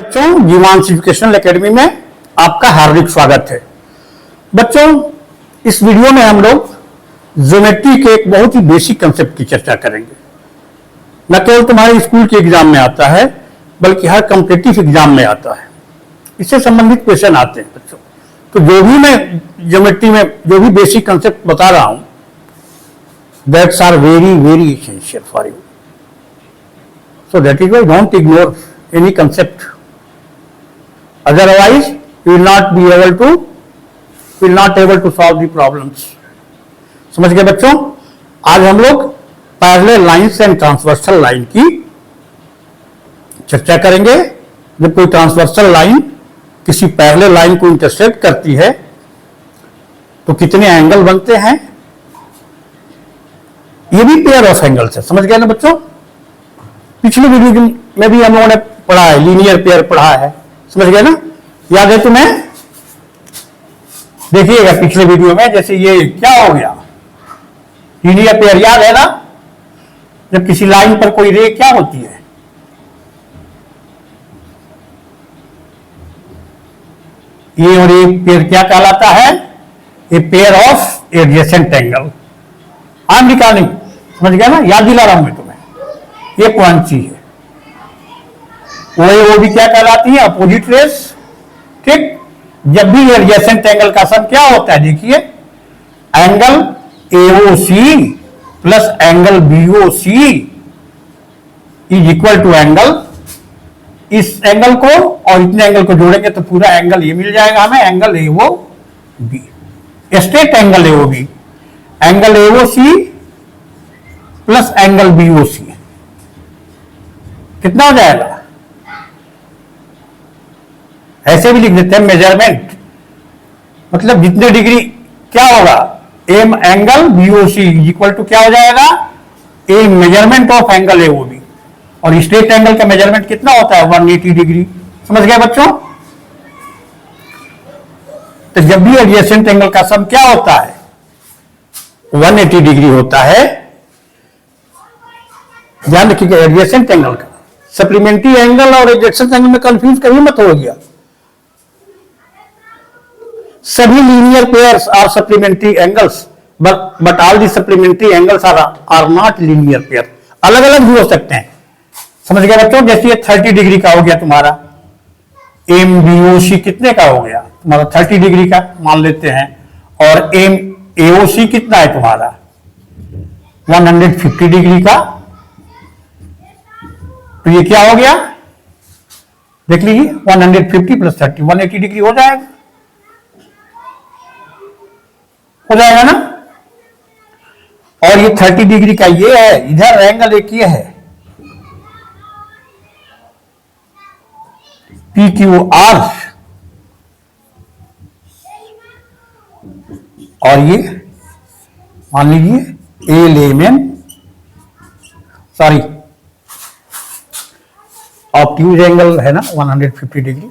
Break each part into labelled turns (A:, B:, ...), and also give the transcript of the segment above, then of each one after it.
A: बच्चों, जीवांश educational academy में आपका हार्दिक स्वागत है। बच्चों, इस वीडियो में हम लोग ज्योमेट्री के एक बहुत ही बेसिक कंसेप्ट की चर्चा करेंगे। न केवल तुम्हारे स्कूल के एग्जाम में आता है बल्कि हर कॉम्पिटिटिव एग्जाम में आता है। इससे संबंधित क्वेश्चन आते हैं बच्चों। तो जो भी मैं ज्योमेट्री में जो भी बेसिक कंसेप्ट बता रहा हूं, that's are very very essential for you. So that is why don't ignore any concept, otherwise you will not able to solve the problems। समझ गए बच्चों? आज हम लोग parallel lines and transversal line की चर्चा करेंगे। जब कोई ट्रांसवर्सल लाइन किसी पैरेलल लाइन को इंटरसेक्ट करती है तो कितने एंगल बनते हैं, ये भी पेयर ऑफ एंगल्स है। समझ गए ना बच्चों? पिछले वीडियो में भी हम लोगों ने पढ़ा है, लीनियर पेयर पढ़ा है। समझ गए ना? याद है तुम्हें? देखिएगा पिछले वीडियो में, जैसे ये क्या हो गया, लीनियर पेयर याद है ना? जब किसी लाइन पर कोई रे क्या होती है, ये और ये पेयर क्या कहलाता है? A pair of adjacent angle. आम निकालेंगे। समझ गया ना? याद दिला रहा हूं मैं तुम्हें। ये कौन सी है? वो भी क्या कहलाती है? Opposite rays. ठीक। जब भी एडजेसेंट एंगल का सम क्या होता है, देखिए, angle AOC plus angle BOC is equal to angle, इस एंगल को और इतने एंगल को जोड़ेंगे तो पूरा एंगल ये मिल जाएगा हमें, angle AO B, straight angle AO B. Angle AOC plus angle BOC कितना हो जाएगा? ऐसे भी लिख देते हैं मेजरमेंट, मतलब जितने डिग्री क्या होगा, m angle BOC equal to क्या हो जाएगा, a measurement of angle AOB. और स्ट्रेट एंगल का मेजरमेंट कितना होता है? 180 डिग्री। समझ गए बच्चों? तो जब भी एडजेसेंट एंगल का सम क्या होता है, 180 डिग्री होता है। ध्यान रखिएगा, एडजेसेंट एंगल का। सप्लीमेंट्री एंगल और एडजेसेंट एंगल में कंफ्यूज कभी मत हो गया। सभी linear pairs are supplementary angles, but all the supplementary angles are not linear pair. अलग अलग भी हो सकते हैं। समझ गए बच्चों? जैसे ये 30 डिग्री का हो गया तुम्हारा, एम बीओसी कितने का हो गया तुम्हारा? 30 डिग्री का मान लेते हैं। और एम एओसी कितना है तुम्हारा? 150 डिग्री का। तो ये क्या हो गया, देख लीजिए, 150 प्लस 30 180 डिग्री हो जाएगा। हो जाएगा ना? और ये 30 डिग्री का ये है, इधर एंगल एक ये है पी क्यू आर, और ये मान लीजिए L M N, sorry obtuse angle है ना 150 डिग्री।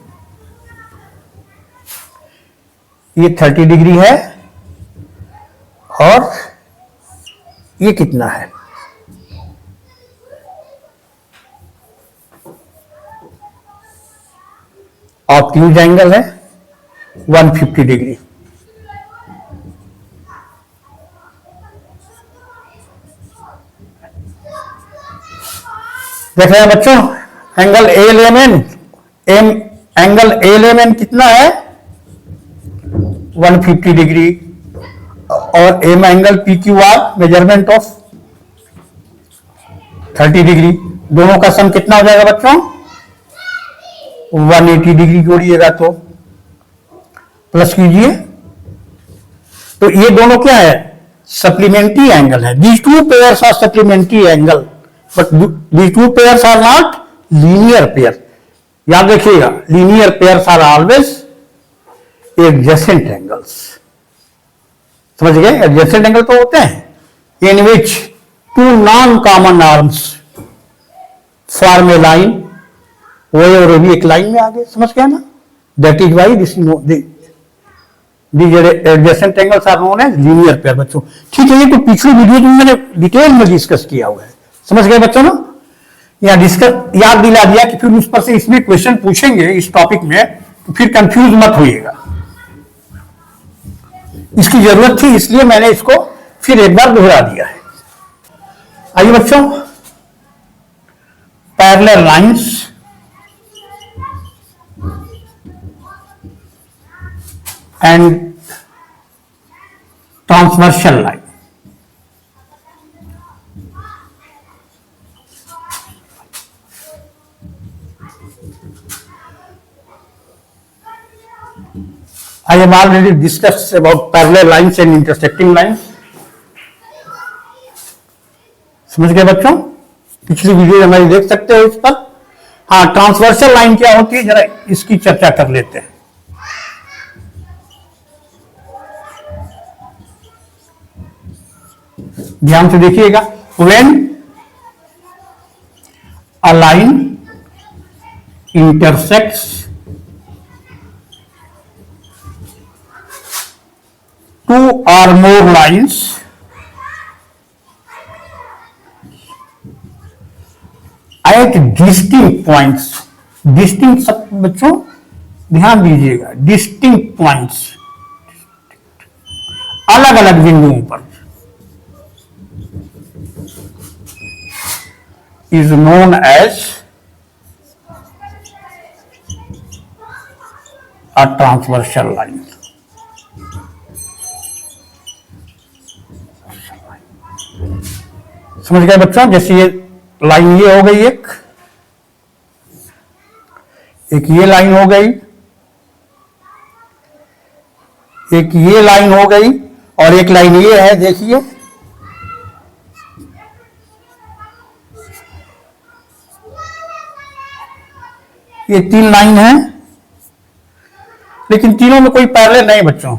A: ये 30 डिग्री है और ये कितना है? ऑब्ट्यूज एंगल है 150 डिग्री। देख रहे हैं बच्चों? Angle ALMN, m angle ALMN कितना है? 150 डिग्री। और m angle P Q R measurement of 30 degree. दोनों का सम कितना हो जाएगा बच्चों? 180 डिग्री जोड़िएगा तो प्लस कीजिए, तो ये दोनों क्या है? सप्लीमेंट्री एंगल है। These two pairs are supplementary angle, but these two pairs are not linear pair. याद रखिएगा, linear pairs are always adjacent angles. समझ गए? एडजेसेंट एंगल तो होते हैं in which two non common arms form a line. वो और भी एक लाइन में आ गए। समझ गया ना? That is why this adjacent angles are known as linear pair. बच्चों ठीक है, ये तो पिछली वीडियो में मैंने डिटेल में डिस्कस किया हुआ है। समझ गए बच्चों ना? या डिस्कस याद दिला दिया कि फिर उस पर से इसमें क्वेश्चन पूछेंगे इस टॉपिक में, तो फिर कंफ्यूज मत होइएगा। इसकी जरूरत थी, इसलिए मैंने इसको फिर एक बार दोहरा दिया है। आइए बच्चों, parallel lines and transversal line. I have already discussed about parallel lines and intersecting lines. समझ गए बच्चों? पिछली वीडियो हमारी देख सकते हो इस पर। हाँ, ट्रांसवर्सल लाइन क्या होती है, जरा इसकी चर्चा कर लेते हैं। ध्यान से देखिएगा। When a line intersects two or more lines at distinct points, distinct बच्चों ध्यान दीजिएगा, distinct points, अलग अलग बिंदुओं पर, is known as a transversal line. समझ गए बच्चों? जैसे ये लाइन ये हो गई, एक ये लाइन हो गई, एक ये लाइन हो गई, और एक लाइन ये है, देखिए ये 3 लाइन है, लेकिन तीनों में कोई पैरेलल नहीं बच्चों।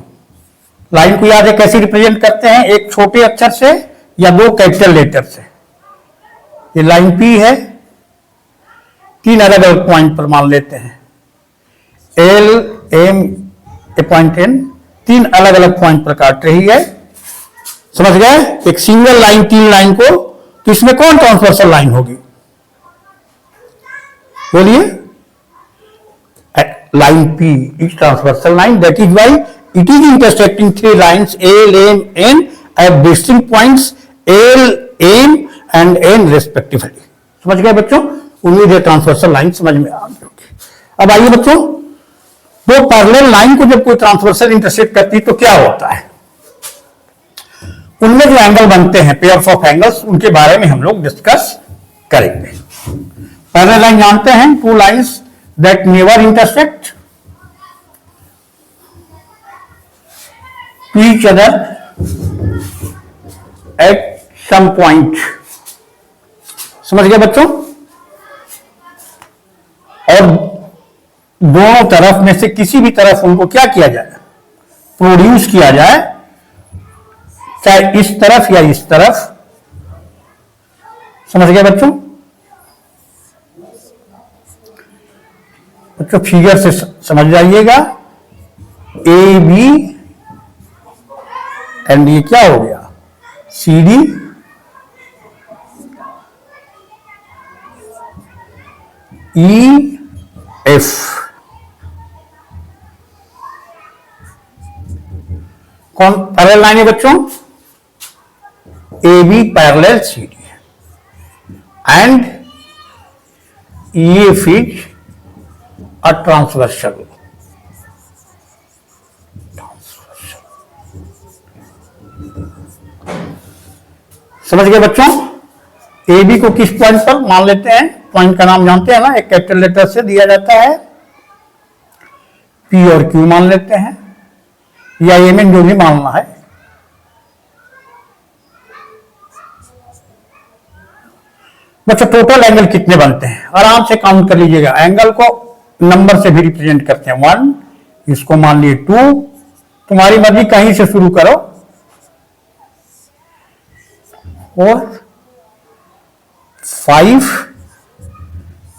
A: लाइन को याद है कैसे रिप्रेजेंट करते हैं, एक छोटे अक्षर से या 2 कैपिटल लेटर से। ये लाइन P है, 3 अलग अलग पॉइंट पर मान लेते हैं, L, M, A point N, 3 अलग अलग पॉइंट पर काट रही है। समझ गए? एक सिंगल लाइन 3 लाइन को, तो इसमें कौन ट्रांसवर्सल लाइन होगी? बोलिए। Line P is transversal line, that is why it is intersecting 3 lines L, M, N at distinct points L, M and N respectively. समझ गए बच्चों? उम्मीद है ट्रांसवर्सल लाइन समझ में आ गई होगी। अब आइए बच्चों, 2 पैरेलल लाइन को जब कोई ट्रांसवर्सल इंटरसेक्ट करती है तो क्या होता है? उनमें जो एंगल बनते हैं, पेयर्स ऑफ एंगल्स, उनके बारे में हम लोग डिस्कस करेंगे। पैरेलल लाइन जानते हैं, 2 lines that never intersect each other at some point. समझ गए बच्चों? और दोनों तरफ में से किसी भी तरफ उनको क्या किया जाए? प्रोड्यूस किया जाए, चाहे इस तरफ या इस तरफ। समझ गए बच्चों? बच्चों फिगर से समझ जाइएगा, ए बी एंड ये क्या हो गया, सी डी, ई एफ। कौन पैरेलल लाइन है बच्चों? A B parallel C D and E F is a transversal. समझ गए बच्चों? ए बी को किस पॉइंट पर मान लेते हैं? पॉइंट का नाम जानते हैं ना, एक कैपिटल लेटर से दिया जाता है, पी और क्यू मान लेते हैं, या एम एन जो भी मानना है। बच्चों टोटल एंगल कितने बनते हैं? आराम से काउंट कर लीजिएगा। एंगल को नंबर से भी रिप्रेजेंट करते हैं, 1, इसको मान लिए 2, तुम्हारी मर्जी कहीं से शुरू करो, 4, 5,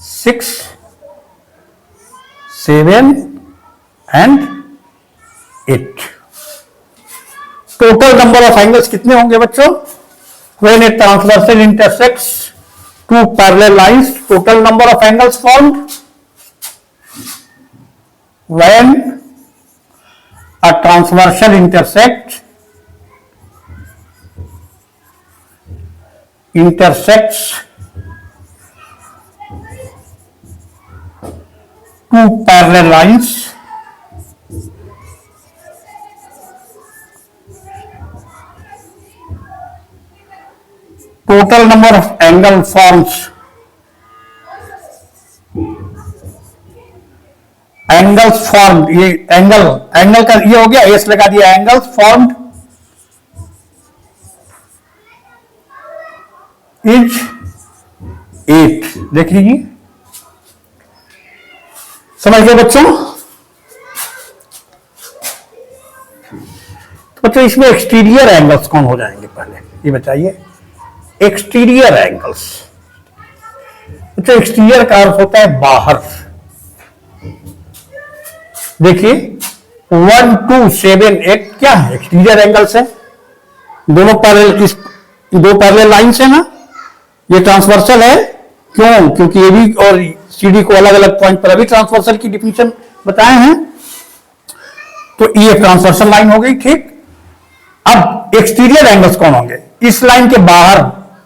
A: 6, 7 and 8। Total number of angles कितने होंगे बच्चों? When a transversal intersects two parallel lines, total number of angles formed when a transversal intersects two parallel lines total number of angle forms angles formed, ये angle का ये हो गया, S लगा दिया, एंगल्स फॉर्म्ड इज 8। देख लीजिए, समझ गए बच्चों? तो बच्चों इसमें एक्सटीरियर एंगल्स कौन हो जाएंगे पहले ये बताइए। एक्सटीरियर एंगल्स, बच्चों एक्सटीरियर का अर्थ होता है बाहर। देखिए 1 2 7 8 क्या है? एक्सटीरियर एंगल्स है। दोनों पैरेलल, इस दो पैरेलल लाइंस है ना, ये ट्रांसवर्सल है। क्यों? क्योंकि ए बी और सी डी को अलग अलग पॉइंट पर अभी ट्रांसवर्सल की डिफिनेशन बताए हैं, तो ये ट्रांसवर्सल लाइन हो गई। ठीक, अब एक्सटीरियर एंगल्स कौन होंगे? इस लाइन के बाहर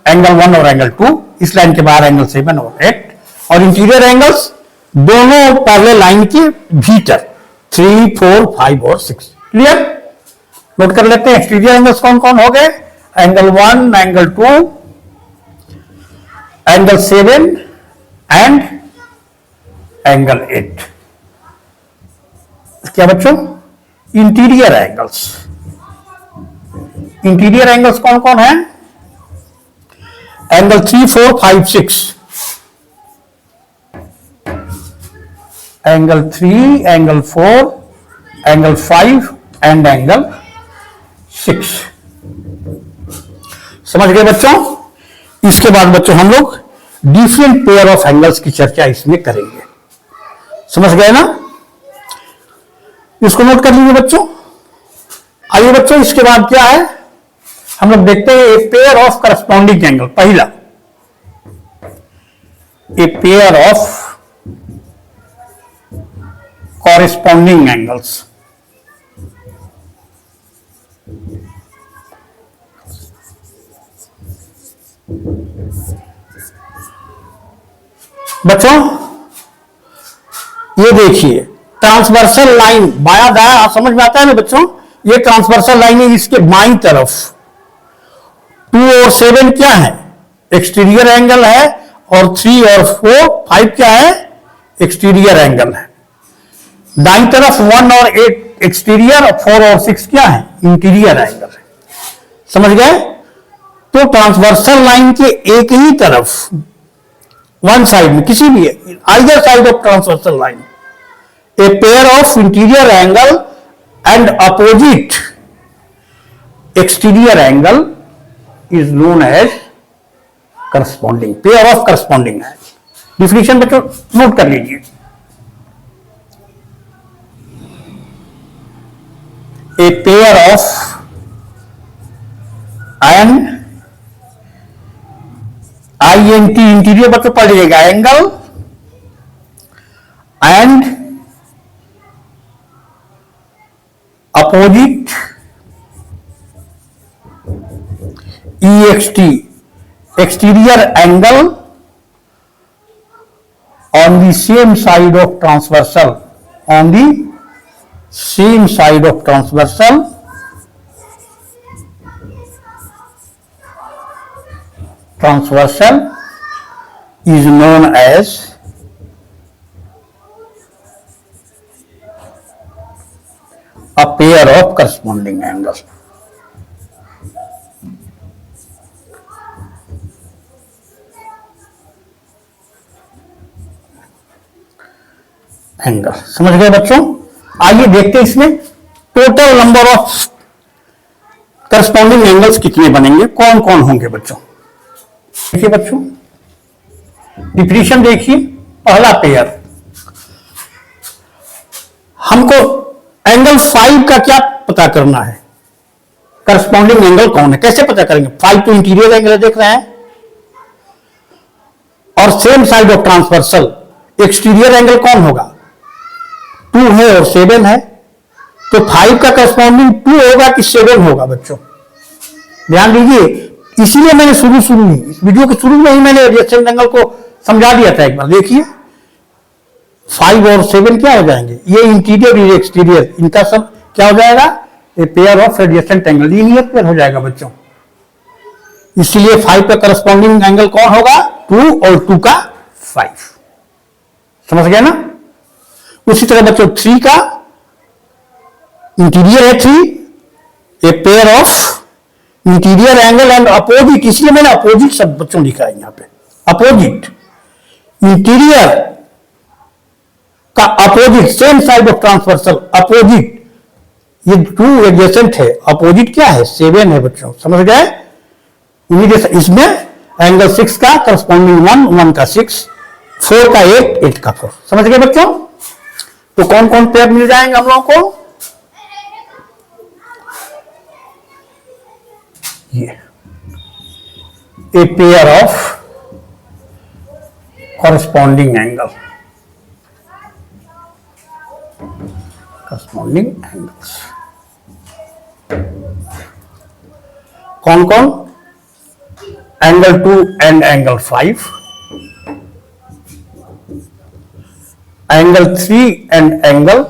A: एंगल 1 और एंगल 2, इस लाइन के बाहर एंगल 7 और 8, और इंटीरियर एंगल्स दोनों पैरेलल लाइन के भीतर 3 4 5 और 6। क्लियर? नोट कर लेते हैं एक्सटीरियर एंगल्स कौन कौन हो गए। Angle 1, angle 2, angle 7 and angle 8। क्या बच्चों? Interior angles. इंटीरियर एंगल्स कौन कौन है? Angle 3 4 5 6, angle 3, angle 4, angle 5 and angle 6। समझ गए बच्चों? इसके बाद बच्चों हम लोग डिफरेंट पेयर ऑफ एंगल्स की चर्चा इसमें करेंगे। समझ गए ना? इसको नोट कर लीजिए बच्चों। आइए बच्चों, इसके बाद क्या है हम लोग देखते हैं a pair of corresponding angle. पहला, a pair of corresponding angles। बच्चों ये देखिए, ट्रांसवर्सल लाइन बाया दाया, आप समझ में आता है ना बच्चों? ये ट्रांसवर्सल लाइन है, इसके बाईं तरफ 2 और 7 क्या है? एक्सटीरियर एंगल है, और 3 और 4 5 क्या है? एक्सटीरियर एंगल है। दाईं तरफ 1 और 8 एक्सटीरियर, और 4 और 6 क्या है? इंटीरियर एंगल है। समझ गए? तो ट्रांसवर्सल लाइन के एक ही तरफ, वन साइड में, किसी भी either side of transversal line, a pair of interior angle and opposite exterior angle is known as corresponding, pair of corresponding angle. Definition बच्चों नोट कर लीजिए। A pair of an INT interior बच्चों पढ़ लीजिएगा, angle and opposite EXT exterior angle on the same side of transversal, on the same side of transversal is known as a pair of corresponding angles. Angle समझ गए बच्चों। आइए देखते हैं इसमें total number of corresponding angles कितने बनेंगे, कौन कौन होंगे बच्चों। देखिए बच्चों, डिफिनेशन देखिए। पहला पेयर, हमको एंगल 5 का क्या पता करना है, करस्पॉन्डिंग एंगल कौन है, कैसे पता करेंगे। 5 तो इंटीरियर एंगल देख रहे हैं, और same side of transversal, exterior angle कौन होगा? 2 है और 7 है, तो 5 का करस्पॉन्डिंग 2 होगा कि 7 होगा बच्चों? ध्यान दीजिए, इसीलिए मैंने शुरू में इस वीडियो के शुरू में ही मैंने एडजेसेंट एंगल को समझा दिया था। एक बार देखिए, 5 और 7 क्या हो जाएंगे? ये इंटीरियर ये एक्सटीरियर, इनका सब क्या हो जाएगा? ए pair of adjacent angle, linear pair हो जाएगा बच्चों। इसलिए 5 का करस्पॉन्डिंग एंगल कौन होगा? 2 और 2 का 5। समझ गया ना? उसी तरह बच्चों 3 का इंटीरियर है 3, ए pair of interior angle and opposite, इसलिए मैंने अपोजिट सब बच्चों लिखा है यहां पे। अपोजिट, इंटीरियर का opposite, same side of transversal, opposite, ये 2 एडजेसेंट है, अपोजिट क्या है? 7 है बच्चों। समझ गए? इसमें एंगल 6 का करस्पॉन्डिंग 1, 1 का 6, 4 का 8, 8 का 4। समझ गए बच्चों? तो कौन कौन पेयर मिल जाएंगे हम लोगों को? ये ए pair of corresponding angle, corresponding angles कौन कौन? Angle 2 and angle 5, angle 3 and angle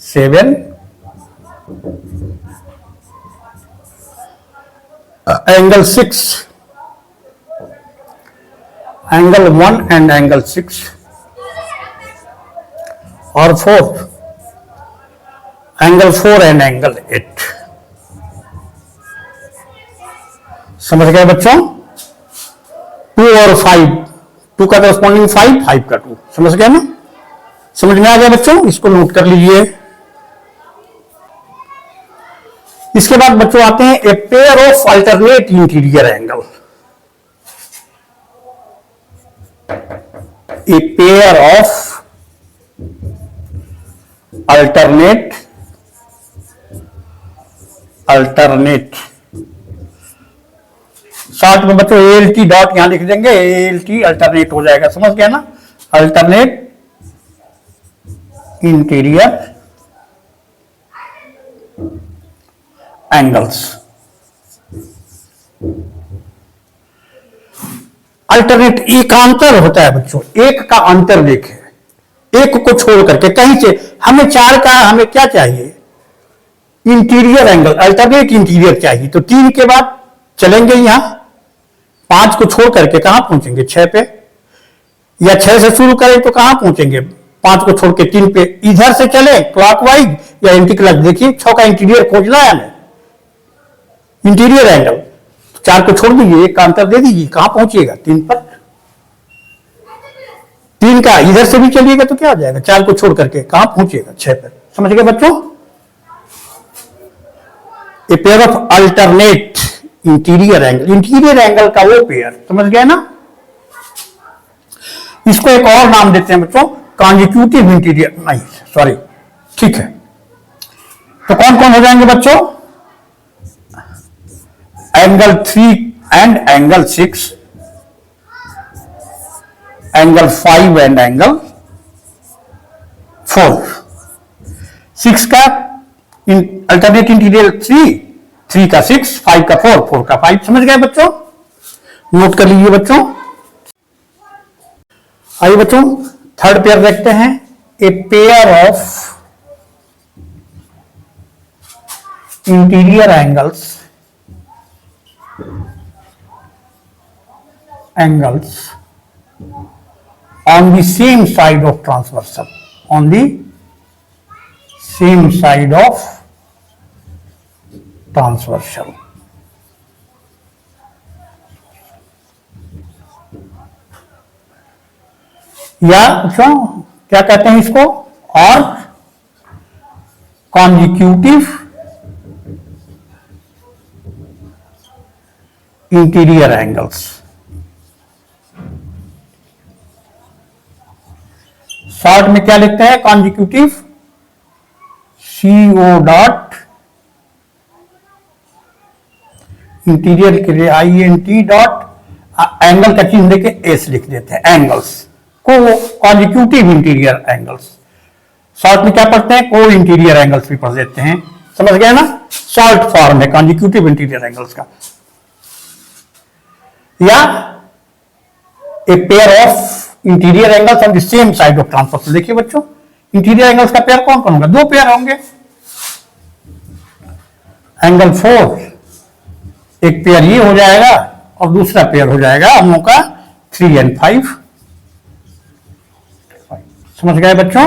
A: 7, angle 6, angle 1 and angle 6, और 4 एंगल 4 एंड एंगल 8। समझ गए बच्चों? 2 और 5, 2 का करस्पॉन्डिंग 5, 5 का 2। समझ गए ना? समझ में आ गया बच्चों? इसको नोट कर लीजिए। इसके बाद बच्चों आते हैं a pair of alternate interior angle. A pair of alternate short में बच्चों ALT डॉट यहां लिख देंगे, ALT अल्टरनेट हो जाएगा। समझ गया ना? Alternate interior angles. अल्टरनेट एक अंतर होता है बच्चों, एक का अंतर देखे, एक को छोड़ करके कहीं से हमें 4 का हमें क्या चाहिए? इंटीरियर एंगल, अल्टरनेट इंटीरियर चाहिए। तो 3 के बाद चलेंगे यहां, 5 को छोड़ करके कहां पहुंचेंगे? 6 पे, या 6 से शुरू करें तो कहां पहुंचेंगे? 5 को छोड़ के 3 पे। इधर से चले क्लॉकवाइज या एंटी क्लॉक? देखिए 6 का इंटीरियर खोजना है हमें, इंटीरियर एंगल। 4 को छोड़ दीजिए, एक का अंतर दे दीजिए, कहां पहुंचिएगा? 3 पर। 3 का इधर से भी चलिएगा तो क्या हो जाएगा? 4 को छोड़ करके कहां पहुंचिएगा? 6 पर। समझ गए बच्चों? ए pair of alternate interior angle, interior angle का वो पेयर। समझ गए ना? इसको एक और नाम देते हैं बच्चों, कॉन्जिक्यूटिव इंटीरियर, नहीं सॉरी, ठीक है। तो कौन कौन हो जाएंगे बच्चों? Angle 3 and angle 6, angle 5 and angle 4। 6 का अल्टरनेट इंटीरियर 3 का 6, 5 का 4, 4 का 5। समझ गए बच्चों? नोट कर लीजिए बच्चों। आइए बच्चों थर्ड पेयर देखते हैं, a pair of interior angles on the same side of transversal, on the same side of transversal। या बच्चों क्या कहते हैं इसको? और कॉन्जिक्यूटिव इंटीरियर एंगल्स। शॉर्ट में क्या लिखते हैं? कॉन्जिक्यूटिव, CO डॉट इंटीरियर के लिए INT डॉट एंगल का चिन्ह देके एस लिख देते हैं, एंगल्स को कॉन्जिक्यूटिव इंटीरियर एंगल्स। शॉर्ट में क्या पढ़ते हैं, को इंटीरियर एंगल्स भी पढ़ देते हैं, समझ गए ना। शॉर्ट फॉर्म है कॉन्जिक्यूटिव इंटीरियर एंगल्स का। या ए pair of interior angles on the same side of transversal. देखिए बच्चों, इंटीरियर एंगल्स का पेयर कौन कौन होगा, दो पेयर होंगे। एंगल 4 एक पेयर ये हो जाएगा और दूसरा पेयर हो जाएगा हम लोग का 3 and 5। समझ गए बच्चों।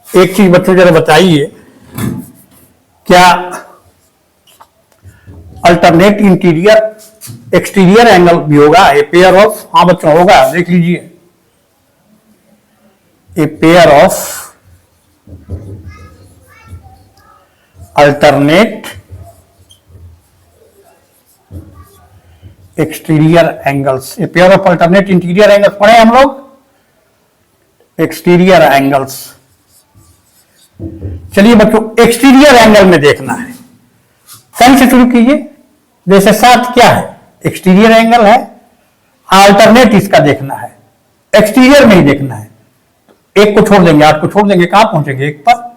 A: एक चीज बच्चों जरा बताइए, क्या अल्टरनेट इंटीरियर एक्सटीरियर एंगल भी होगा, ए पेयर ऑफ, हाँ बच्चों होगा, देख लीजिए। ए pair of alternate exterior angles, A pair of alternate interior angles पढ़े हम लोग, एक्सटीरियर एंगल्स। चलिए बच्चों, एक्सटीरियर एंगल में देखना है, कौन से शुरू कीजिए। जैसे 7 क्या है, एक्सटीरियर एंगल है, अल्टरनेट इसका देखना है, एक्सटीरियर में ही देखना है। एक को छोड़ देंगे, 8 को छोड़ देंगे, कहां पहुंचेंगे, एक पर।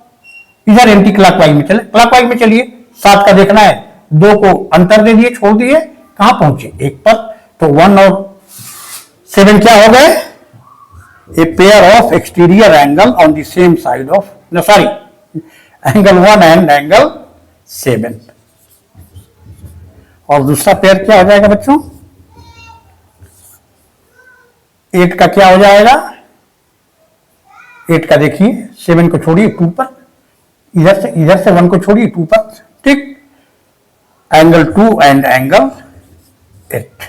A: इधर एंटी क्लॉकवाइज में चले, क्लॉकवाइज में चलिए। 7 का देखना है, 2 को अंतर दे दिए, छोड़ दिए, कहां पहुंचे, एक पर। तो 1 और 7 क्या हो गए, ए pair of exterior angle on the same side of, sorry, angle 1 and angle 7। और दूसरा पेयर क्या हो जाएगा बच्चों, 8 का क्या हो जाएगा, 8 का देखिए, 7 को छोड़िए 2 पर, इधर से 1 को छोड़िए 2 पर, ठीक। Angle 2 and angle 8।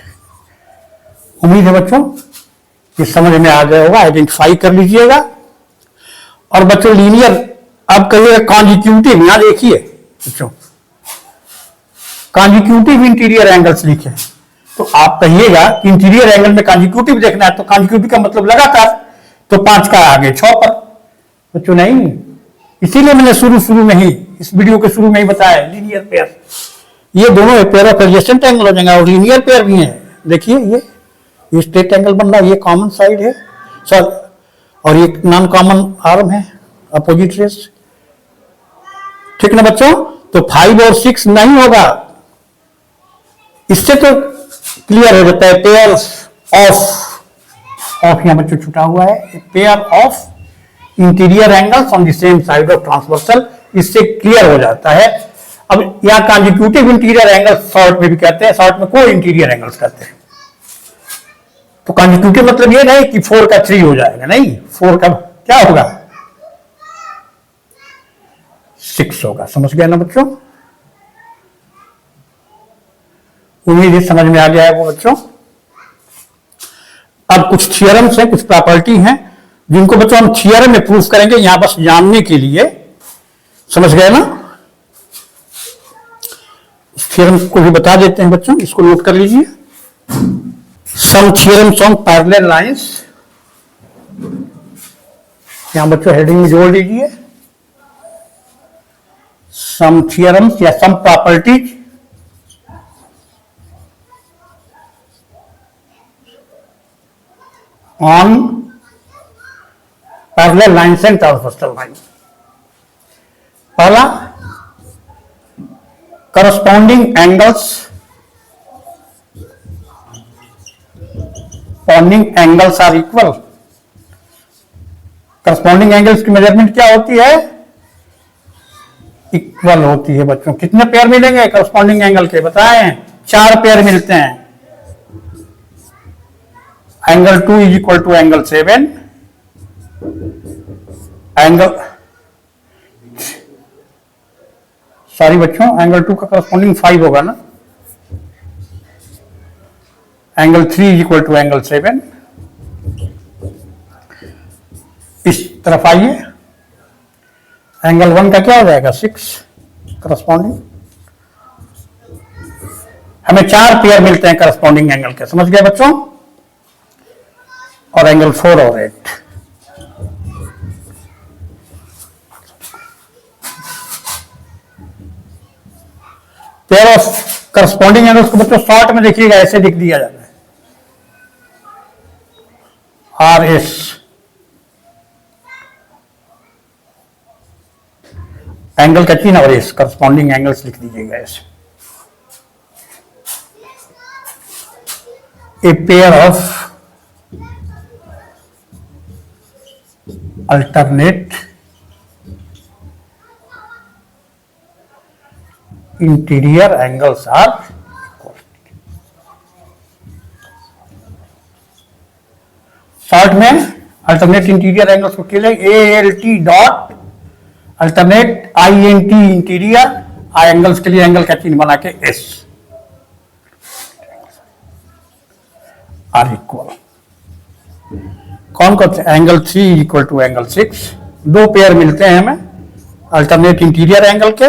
A: उम्मीद है बच्चों ये समझ में आ गया होगा, आइडेंटिफाई कर लीजिएगा। और बच्चों लीनियर, अब कहिएगा कॉन्जिक्यूटिव, यहां देखिए बच्चों, कॉन्जिक्यूटिव इंटीरियर एंगल्स लिखे, तो आप कहिएगा कि इंटीरियर एंगल में कॉन्जिक्यूटिव देखना है, तो कॉन्जिक्यूटिव का मतलब लगातार, तो 5 का आगे 6 पर। बच्चों नहीं, इसीलिए मैंने शुरू में ही, इस वीडियो के शुरू में ही बताया, लीनियर पेयर, ये दोनों पेयर ऑफ एडजेसेंट एंगल हो जाएंगे, और लीनियर पेयर भी है। देखिए ये स्ट्रेट एंगल बन रहा है, ये कॉमन साइड है सर, और ये नॉन कॉमन आर्म है, अपोजिट रेस, ठीक ना बच्चों। तो 5 और 6 नहीं होगा, इससे तो क्लियर हो जाता है, पेयर ऑफ यहां बच्चों छुटा हुआ है, pair of interior angles on the same side of transversal, इससे क्लियर हो जाता है। अब यहां कॉन्जिक्यूटिव इंटीरियर एंगल शॉर्ट में भी कहते हैं, शॉर्ट में को इंटीरियर एंगल्स कहते हैं। तो कॉन्जिक्यूटिव मतलब ये नहीं कि 4 का 3 हो जाएगा, नहीं, 4 का क्या होगा, 6 होगा। समझ गया ना बच्चों, उम्मीद है समझ में आ गया है वो बच्चों। अब कुछ थियरम्स हैं, कुछ प्रॉपर्टी हैं, जिनको बच्चों हम थियरम में प्रूफ करेंगे, यहां बस जानने के लिए, समझ गए ना। इस थियरम को भी बता देते हैं बच्चों, इसको नोट कर लीजिए। Some theorems on parallel lines, यहां बच्चों हेडिंग में जोड़ लीजिए, सम थियरम्स या some properties on parallel lines and transversal lines. पहला, corresponding angles are equal। corresponding angles की मेजरमेंट क्या होती है, इक्वल होती है बच्चों। कितने पेयर मिलेंगे corresponding एंगल के, बताएं, 4 पेयर मिलते हैं। Angle 2 is equal to angle 7, angle, sorry बच्चों, एंगल 2 का करस्पॉन्डिंग 5 होगा ना, angle 3 is equal to angle 7। इस तरफ आइए, एंगल 1 का क्या हो जाएगा, 6 करस्पॉन्डिंग। हमें 4 पेयर मिलते हैं करस्पॉन्डिंग एंगल के, समझ गए बच्चों। और एंगल 4 और 8, पेयर ऑफ करस्पॉन्डिंग एंगल्स को बच्चों शॉर्ट में देखिएगा ऐसे लिख दिया जाता है, आर एस। एंगल का चिन्ह और एस, करस्पॉन्डिंग एंगल्स लिख दीजिएगा ऐसे। A pair of alternate interior angles are equal। Short में अल्टरनेट इंटीरियर एंगल्स को क्या A L T dot alternate I N T interior angles के लिए एंगल का चिन्ह बना के एस आर इक्वल। कौन कौन से एंगल 3 इक्वल टू एंगल 6, दो पेयर मिलते हैं हमें अल्टरनेट इंटीरियर एंगल के,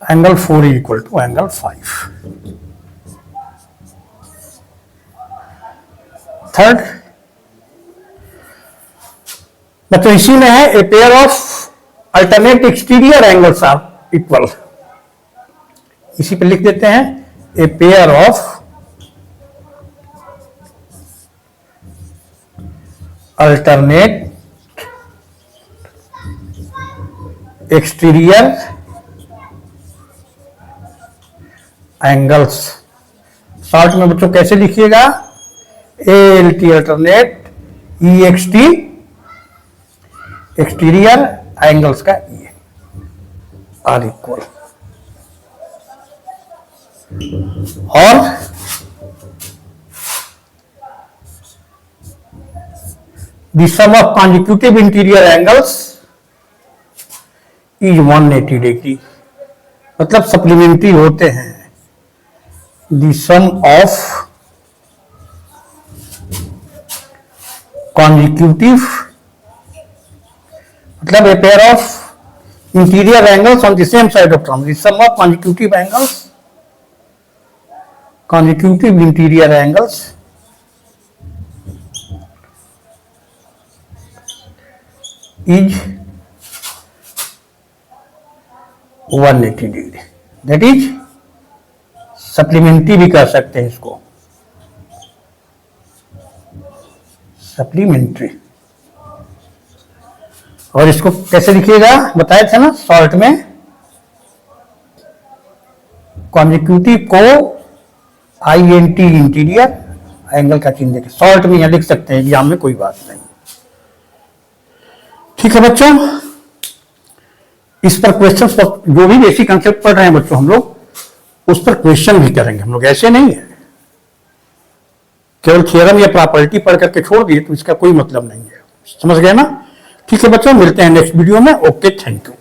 A: angle 4 equal to angle 5। Third बच्चों इसी में है a pair of alternate exterior angles are equal, इसी पे लिख देते हैं a pair of alternate exterior angles. Short में बच्चों कैसे लिखिएगा, A L T alternate E X T exterior angles का ई आर इक्वल। और the sum of consecutive interior angles is 180 degree, मतलब सप्लीमेंट्री होते हैं। the sum of consecutive मतलब a pair of interior angles on the same side of term, the sum of consecutive interior angles is 180 degree, that is supplementary भी कह सकते हैं इसको, supplementary. और इसको कैसे लिखिएगा बताए थे ना शॉर्ट में, कॉन्जिक्यूटिव को I N T interior angle का चिन्ह देके शॉर्ट में यहां लिख सकते हैं, एग्जाम में कोई बात नहीं। ठीक है बच्चों, इस पर क्वेश्चंस जो भी बेसिक कंसेप्ट पढ़ रहे हैं बच्चों हम लोग, उस पर क्वेश्चन भी करेंगे हम लोग, ऐसे नहीं है केवल थ्योरम या प्रॉपर्टी पढ़ करके छोड़ दिए तो इसका कोई मतलब नहीं है। समझ गए ना? ठीक है बच्चों, मिलते हैं नेक्स्ट वीडियो में। Okay, thank you.